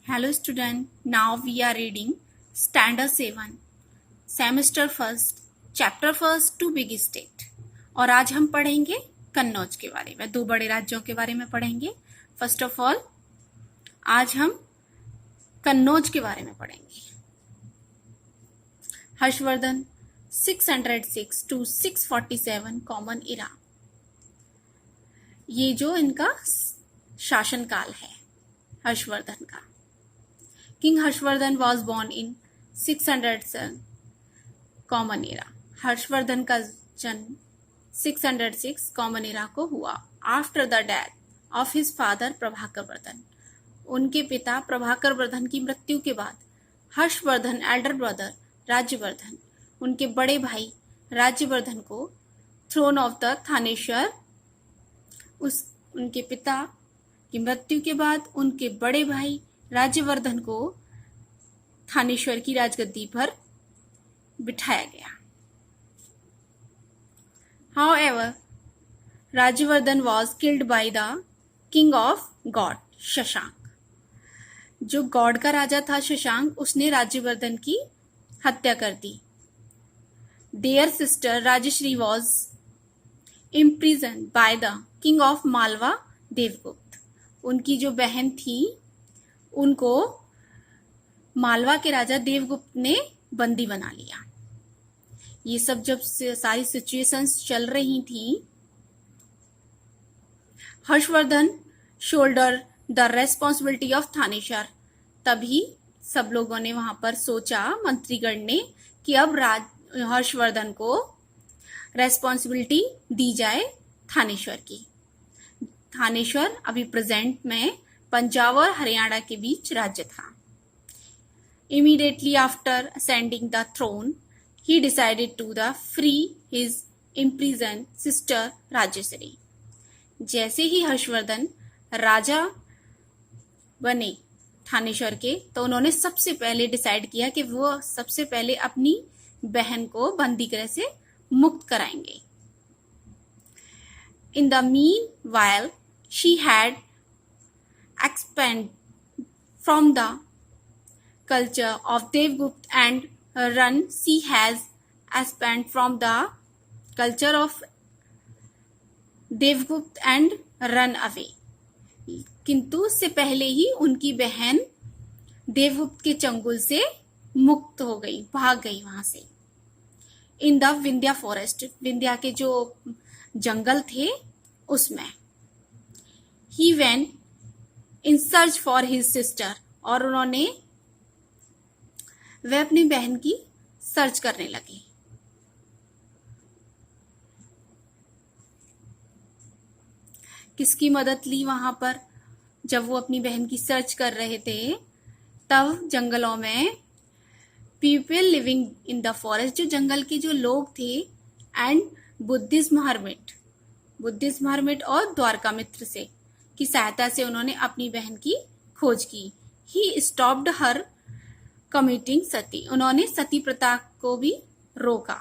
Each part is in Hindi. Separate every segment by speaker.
Speaker 1: Hello student, now we are reading Standard 7, Semester 1st, Chapter 1st to Big State। और आज हम पढ़ेंगे कन्नौज के बारे में, दो बड़े राज्यों के बारे में पढ़ेंगे। फर्स्ट ऑफ ऑल आज हम कन्नौज के बारे में पढ़ेंगे। हर्षवर्धन 606 to 647 कॉमन इरा, ये जो इनका शासनकाल है हर्षवर्धन का। King Harshvardhan was born in 607 common era. Harshvardhan का जन्म 606 कॉमन एरा को हुआ। After the death of his father Prabhakar Vardhan, उनके पिता प्रभाकर वर्धन की मृत्यु के बाद हर्षवर्धन एल्डर ब्रदर राज्यवर्धन, उनके बड़े भाई राज्यवर्धन को थ्रोन ऑफ द थानेश्वर, उनके पिता की मृत्यु के बाद उनके बड़े भाई राज्यवर्धन को थानेश्वर की राजगद्दी पर बिठाया गया। However, Rajyavardhan was killed by the king of God, Shashank. जो गॉड का राजा था शशांक, उसने राज्यवर्धन की हत्या कर दी। Their sister Rajshree was imprisoned by the king of Malwa Devagupta, उनकी जो बहन थी उनको मालवा के राजा देवगुप्त ने बंदी बना लिया। ये सब जब सारी सिचुएशंस चल रही थी, Harshvardhan shoulder the responsibility of Thaneshwar, तभी सब लोगों ने वहां पर सोचा, मंत्रीगण ने, कि अब हर्षवर्धन को रेस्पॉन्सिबिलिटी दी जाए थानेश्वर की। थानेश्वर अभी प्रेजेंट में पंजाब और हरियाणा के बीच राज्य था। Immediately after ascending the throne, he decided to free his imprisoned sister Rajshree. जैसे ही हर्षवर्धन राजा बने थानेश्वर के, तो उन्होंने सबसे पहले डिसाइड किया कि वो सबसे पहले अपनी बहन को बंदी गृह से मुक्त कराएंगे। In the meanwhile, she had expanded from the culture of Devgupta and Run. She has expanded from the culture of Devgupta and run away. किंतु उससे पहले ही उनकी बहन देवगुप्त के चंगुल से मुक्त हो गई, भाग गई वहां से। In the Vindhya forest, Vindhya के जो जंगल थे उसमें। He went in search for his sister, और उन्होंने वह अपनी बहन की सर्च करने लगे। किसकी मदद ली वहां पर? जब वो अपनी बहन की सर्च कर रहे थे, तब जंगलों में people living in the forest, जो जंगल के जो लोग थे, एंड बुद्धिज्म हर्मिट और द्वारका मित्र से की सहायता से उन्होंने अपनी बहन की खोज की। ही स्टॉप्ड हर कमिटिंग सती, उन्होंने सती प्रथा को भी रोका।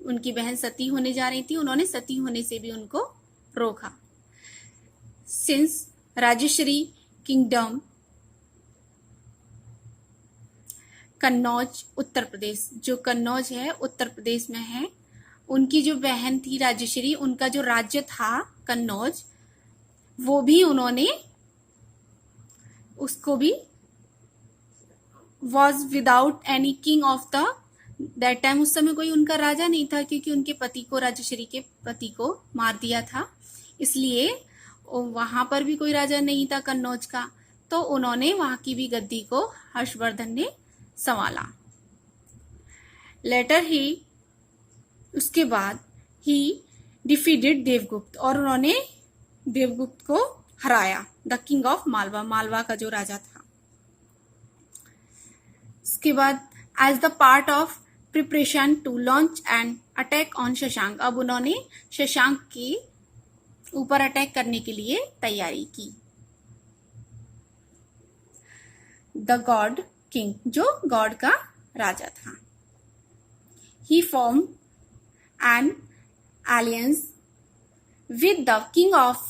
Speaker 1: उनकी बहन सती होने जा रही थी, उन्होंने सती होने से भी उनको रोका। सिंस राजश्री किंगडम कन्नौज उत्तर प्रदेश, जो कन्नौज है उत्तर प्रदेश में है, उनकी जो बहन थी राजश्री, उनका जो राज्य था कन्नौज, वो भी उन्होंने उसको भी was without any king of the that time, उस समय कोई उनका राजा नहीं था, क्योंकि उनके पति को, राजश्री के पति को मार दिया था, इसलिए वहां पर भी कोई राजा नहीं था कन्नौज का। तो उन्होंने वहां की भी गद्दी को हर्षवर्धन ने संभाला। लेटर ही, उसके बाद ही डिफीटेड देवगुप्त, और उन्होंने देवगुप्त को हराया। The king of Malwa, Malwa का जो राजा था। इसके बाद as the part of preparation to launch an attack on Shashank, अब उन्होंने शशांक के ऊपर अटैक करने के लिए तैयारी की। द गॉड किंग, जो गॉड का राजा था। He form an alliance with the king of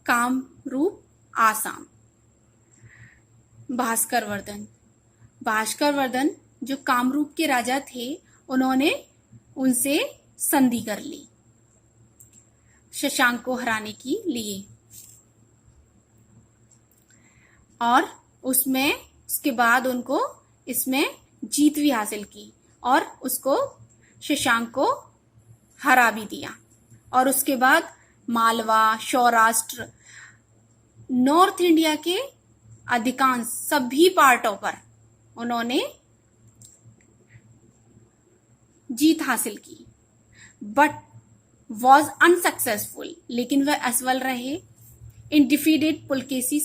Speaker 1: Kamrup Assam. Bhaskar Vardhan जो कामरूप के राजा थे, उन्होंने उनसे संधि कर ली शशांक को हराने के लिए, और उसके बाद उनको इसमें जीत भी हासिल की और उसको शशांक को हरा भी दिया। और उसके बाद मालवा, सौराष्ट्र, नॉर्थ इंडिया के अधिकांश सभी पार्टों पर उन्होंने जीत हासिल की, बट वॉज अनसक्सेसफुल, लेकिन वह असफल रहे इन डिफीटेड पुलकेशी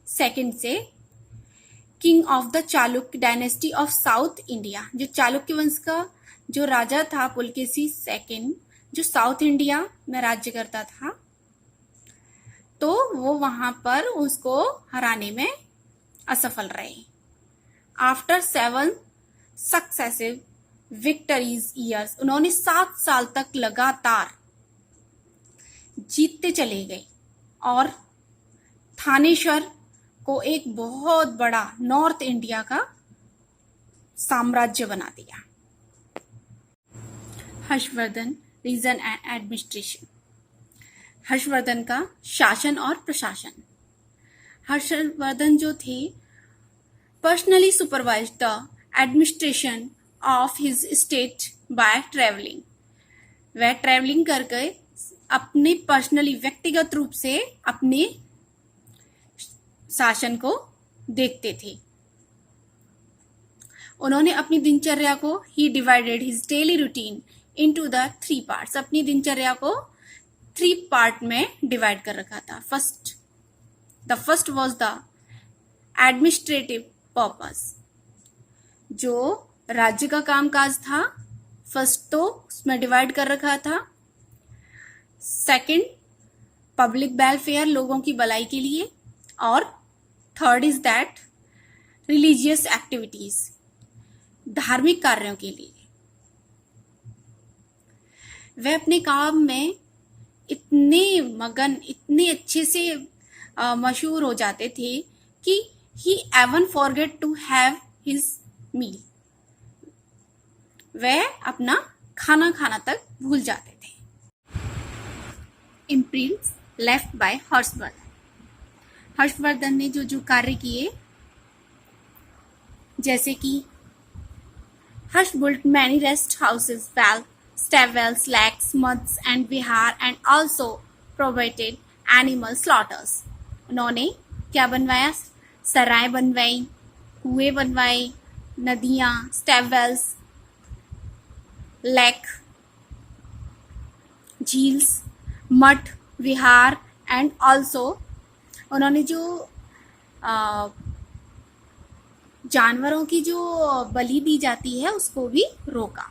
Speaker 1: सेकंड से king of the Chalukya dynasty of south India. जो चालुक्य वंश का जो राजा था पुलकेशी सेकंड, जो साउथ इंडिया में राज्य करता था, तो वो वहां पर उसको हराने में असफल रहे। आफ्टर 7 सक्सेसिव विक्टरीज ईयर्स, उन्होंने 7 साल तक लगातार जीतते चले गए और थानेश्वर को एक बहुत बड़ा नॉर्थ इंडिया का साम्राज्य बना दिया। Harshavardhana reign and administration. Harshavardhana का शासन और प्रशासन। हर्षवर्धन जो थे personally supervise the administration of his state by travelling. वह ट्रेवलिंग करके अपने पर्सनली व्यक्तिगत रूप से अपने शासन को देखते थे। उन्होंने अपनी दिनचर्या को ही divided his daily routine into the 3 parts. अपनी दिनचर्या को 3 पार्ट में डिवाइड कर रखा था। The first was the administrative purpose. जो राज्य का कामकाज था, फर्स्ट तो उसमें डिवाइड कर रखा था। सेकंड पब्लिक वेलफेयर, लोगों की भलाई के लिए। और third is that religious activities, धार्मिक कार्यों के लिए। वह अपने काम में इतने मगन, इतने अच्छे से मशहूर हो जाते थे कि he even forget to have his meal। वह अपना खाना खाना तक भूल जाते थे। Imprints left by Harshvardhan. Harshvardhan ने जो कार्य किए, जैसे कि हर्ष built many rest houses, stables, lakes, muds and vihar and also provided animal slaughters। उन्होंने क्या बनवाया? सराय बनवाई, कुएं बनवाए, नदियां, स्टेबल्स, लेक, झील्स, मठ, विहार एंड ऑल्सो उन्होंने जो जानवरों की जो बलि दी जाती है उसको भी रोका।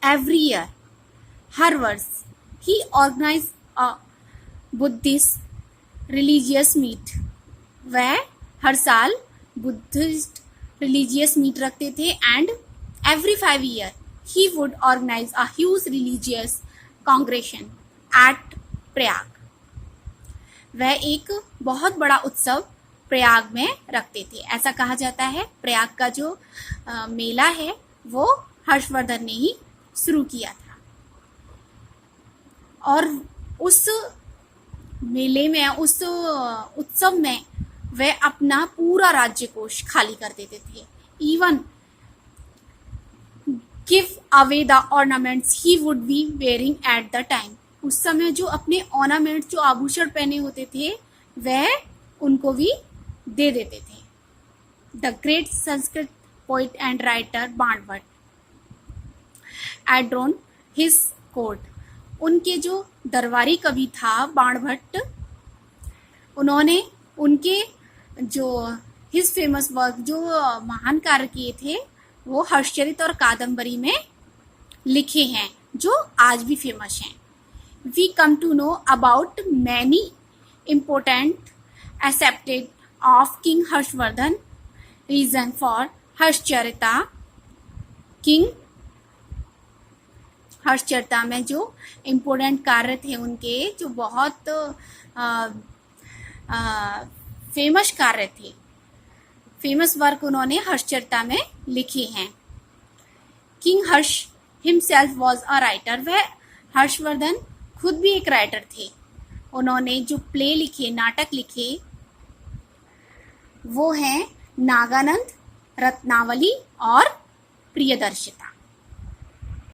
Speaker 1: एवरी ईयर, हर वर्ष, he organise a Buddhist religious meet. वह हर साल बुद्धिस्ट रिलीजियस मीट रखते थे। And every 5 year he would organise a huge religious congregation at Prayag. वह एक बहुत बड़ा उत्सव प्रयाग में रखते थे। ऐसा कहा जाता है प्रयाग का जो मेला है वो हर्षवर्धन ने ही शुरू किया था। और उस मेले में, उस उत्सव में वह अपना पूरा राज्य कोष खाली कर देते थे। Even give away the ornaments he would be wearing at the time. उस समय जो अपने ऑर्नामेंट्स, जो आभूषण पहने होते थे, वह उनको भी दे देते थे। The great Sanskrit poet and writer Banabhatta adorned his court. उनके जो दरबारी कवि था बाणभट्ट, उन्होंने उनके जो हिज फेमस वर्क, जो महान कार्य किए थे, वो हर्षचरित और कादम्बरी में लिखे हैं, जो आज भी फेमस हैं। We come to know about many important aspects of king Harshvardhan. Reason for Harshacharita. King Harshacharita में जो इम्पोर्टेंट कार्य थे उनके, जो बहुत फेमस कार्य थे, फेमस वर्क उन्होंने हर्षचरिता में लिखे हैं। King Harsh himself was a writer, वह हर्षवर्धन खुद भी एक राइटर थे। उन्होंने जो प्ले लिखे, नाटक लिखे, वो हैं नागानंद, रत्नावली और प्रियदर्शिता।